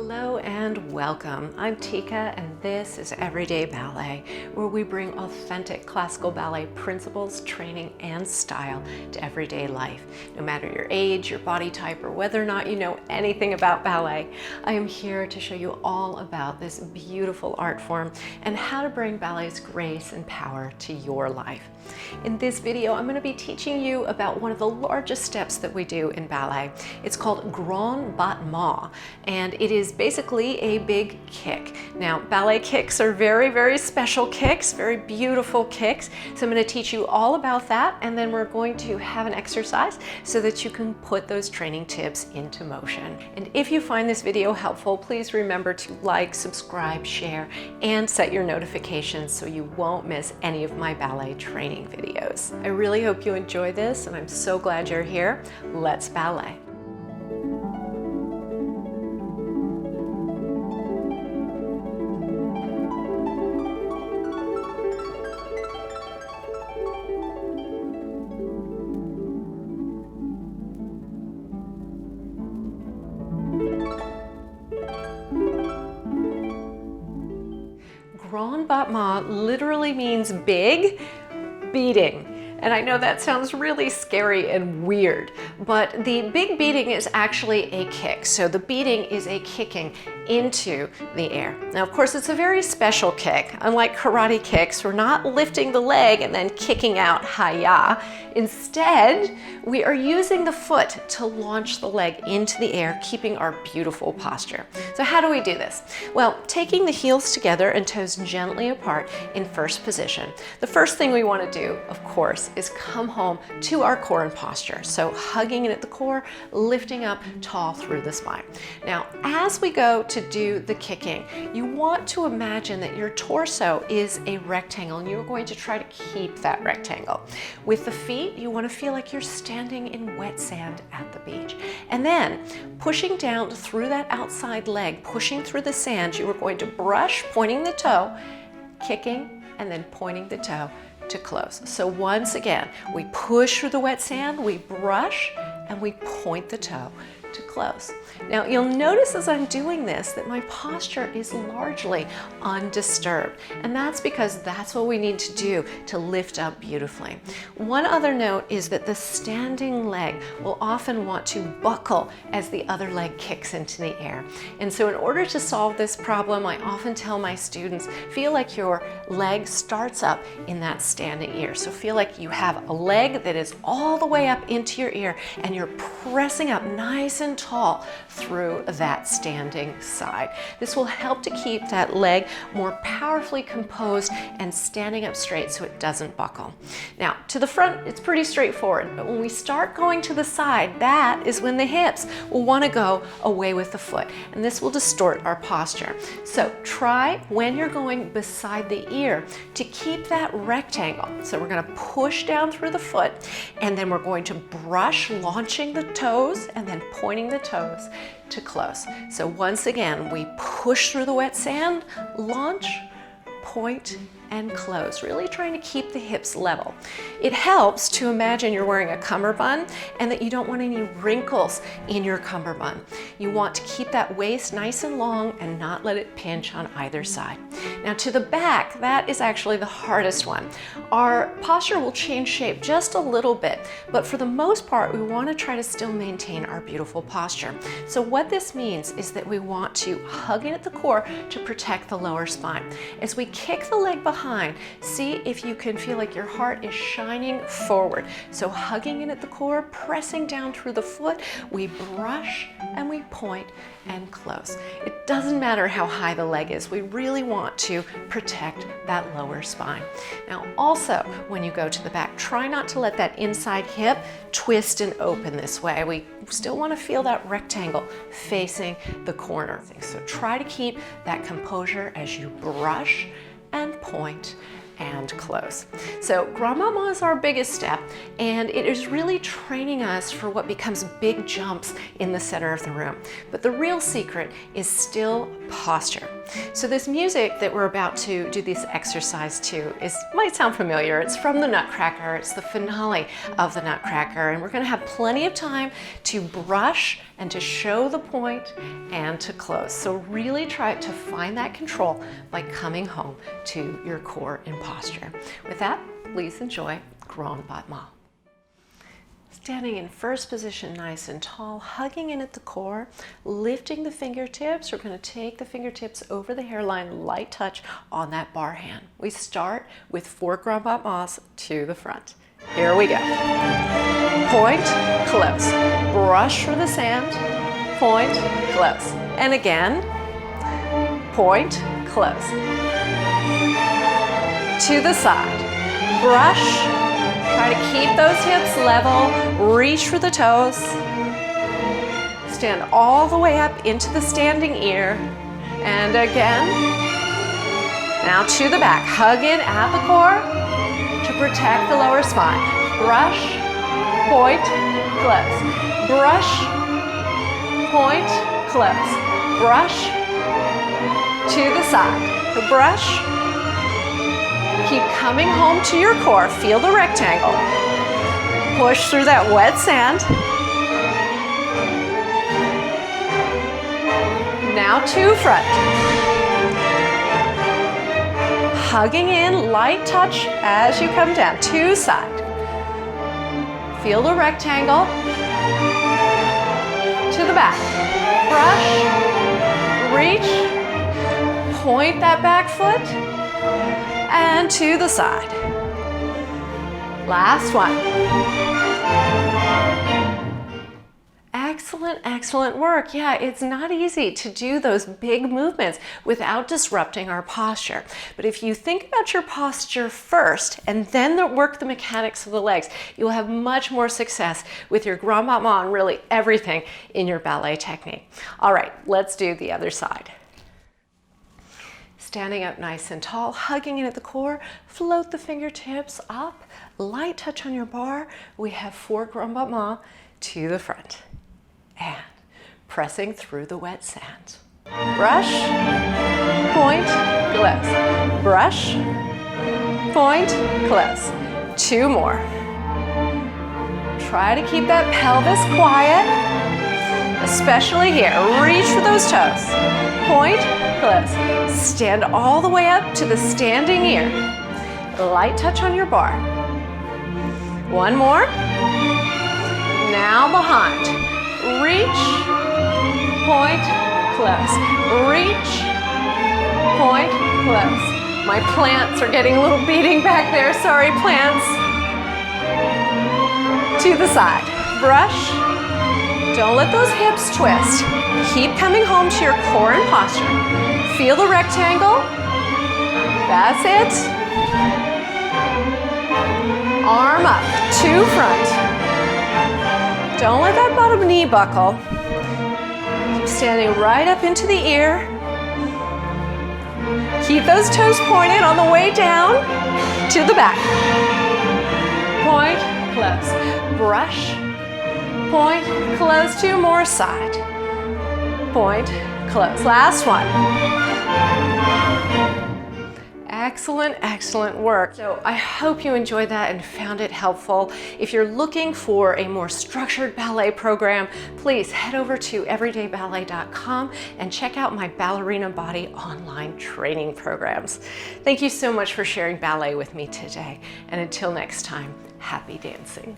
Hello and welcome. I'm Tiekka and this is Everyday Ballet, where we bring authentic classical ballet principles, training, and style to everyday life. No matter your age, your body type, or whether or not you know anything about ballet, I am here to show you all about this beautiful art form and how to bring ballet's grace and power to your life. In this video, I'm going to be teaching you about one of the largest steps that we do in ballet. It's called Grand Battement, and it is basically a big kick. Now, ballet kicks are very, very special kicks, very beautiful kicks. So I'm going to teach you all about that, and then we're going to have an exercise so that you can put those training tips into motion. And if you find this video helpful, please remember to like, subscribe, share, and set your notifications so you won't miss any of my ballet training videos. I really hope you enjoy this, and I'm so glad you're here. Let's ballet. Grand Battement literally means big beating. And I know that sounds really scary and weird, but the big beating is actually a kick. So the beating is a kicking into the air. Now, of course, it's a very special kick. Unlike karate kicks, we're not lifting the leg and then kicking out, hi-ya. Instead, we are using the foot to launch the leg into the air, keeping our beautiful posture. So how do we do this? Well, taking the heels together and toes gently apart in first position. The first thing we want to do, of course, is come home to our core and posture. So hugging in at the core, lifting up tall through the spine. Now, as we go to do the kicking, you want to imagine that your torso is a rectangle and you're going to try to keep that rectangle. With the feet, you want to feel like you're standing in wet sand at the beach. And then pushing down through that outside leg, pushing through the sand, you are going to brush, pointing the toe, kicking, and then pointing the toe to close. So once again, we push through the wet sand, we brush, and we point the toe to close. Now, you'll notice as I'm doing this that my posture is largely undisturbed, and that's because that's what we need to do to lift up beautifully. One other note is that the standing leg will often want to buckle as the other leg kicks into the air. And so in order to solve this problem, I often tell my students, feel like your leg starts up in that standing ear. So feel like you have a leg that is all the way up into your ear, and you're pressing up nice and tall through that standing side. This will help to keep that leg more powerfully composed and standing up straight so it doesn't buckle. Now, to the front, it's pretty straightforward, but when we start going to the side, that is when the hips will want to go away with the foot, and this will distort our posture. So try, when you're going beside the ear, to keep that rectangle. So we're going to push down through the foot, and then we're going to brush, launching the toes, and then pointing the toes to close. So once again, we push through the wet sand, launch, point, and close, really trying to keep the hips level. It helps to imagine you're wearing a cummerbund and that you don't want any wrinkles in your cummerbund. You want to keep that waist nice and long and not let it pinch on either side. Now to the back, that is actually the hardest one. Our posture will change shape just a little bit, but for the most part, we want to try to still maintain our beautiful posture. So what this means is that we want to hug in at the core to protect the lower spine. As we kick the leg behind, see if you can feel like your heart is shining forward. So hugging in at the core, pressing down through the foot, we brush and we point and close. It doesn't matter how high the leg is. We really want to protect that lower spine. Now also, when you go to the back, try not to let that inside hip twist and open this way. We still want to feel that rectangle facing the corner. So try to keep that composure as you brush and point and close. So Grand Battement is our biggest step, and it is really training us for what becomes big jumps in the center of the room. But the real secret is still posture. So this music that we're about to do this exercise to might sound familiar. It's from the Nutcracker. It's the finale of the Nutcracker, and we're going to have plenty of time to brush and to show the point and to close. So really try to find that control by coming home to your core and posture. With that, please enjoy Grand Battement. Standing in first position, nice and tall, hugging in at the core, lifting the fingertips. We're going to take the fingertips over the hairline, light touch on that bar hand. We start with 4 Grand Battements to the front. Here we go. Point, close. Brush for the sand. Point, close. And again, point, close. To the side. Brush. Try to keep those hips level, reach for the toes. Stand all the way up into the standing ear. And again. Now to the back, hug in at the core to protect the lower spine. Brush, point, close. Brush, point, close. Brush, to the side. Brush. Keep coming home to your core. Feel the rectangle. Push through that wet sand. Now to front. Hugging in, light touch as you come down. To side. Feel the rectangle. To the back. Brush. Reach. Point that back foot. And to the side. Last one. Excellent, excellent work. Yeah, it's not easy to do those big movements without disrupting our posture. But if you think about your posture first and then work the mechanics of the legs, you'll have much more success with your Grand Battement and really everything in your ballet technique. All right, let's do the other side. Standing up nice and tall, hugging in at the core, float the fingertips up, light touch on your bar. We have 4 Grand Battements to the front. And pressing through the wet sand. Brush, point, close. Brush, point, close. 2 more. Try to keep that pelvis quiet, especially here. Reach for those toes. Point, close. Stand all the way up to the standing ear. Light touch on your bar. 1 more. Now behind. Reach, point, close. Reach, point, close. My plants are getting a little beating back there. Sorry, plants. To the side. Brush. Don't let those hips twist. Keep coming home to your core and posture. Feel the rectangle. That's it. Arm up to front. Don't let that bottom knee buckle. Keep standing right up into the ear. Keep those toes pointed on the way down to the back. Point, close. Brush. Point, close. 2 more, side. Point, close. Last one. Excellent, excellent work. So I hope you enjoyed that and found it helpful. If you're looking for a more structured ballet program, please head over to everydayballet.com and check out my Ballerina Body online training programs. Thank you so much for sharing ballet with me today. And until next time, happy dancing.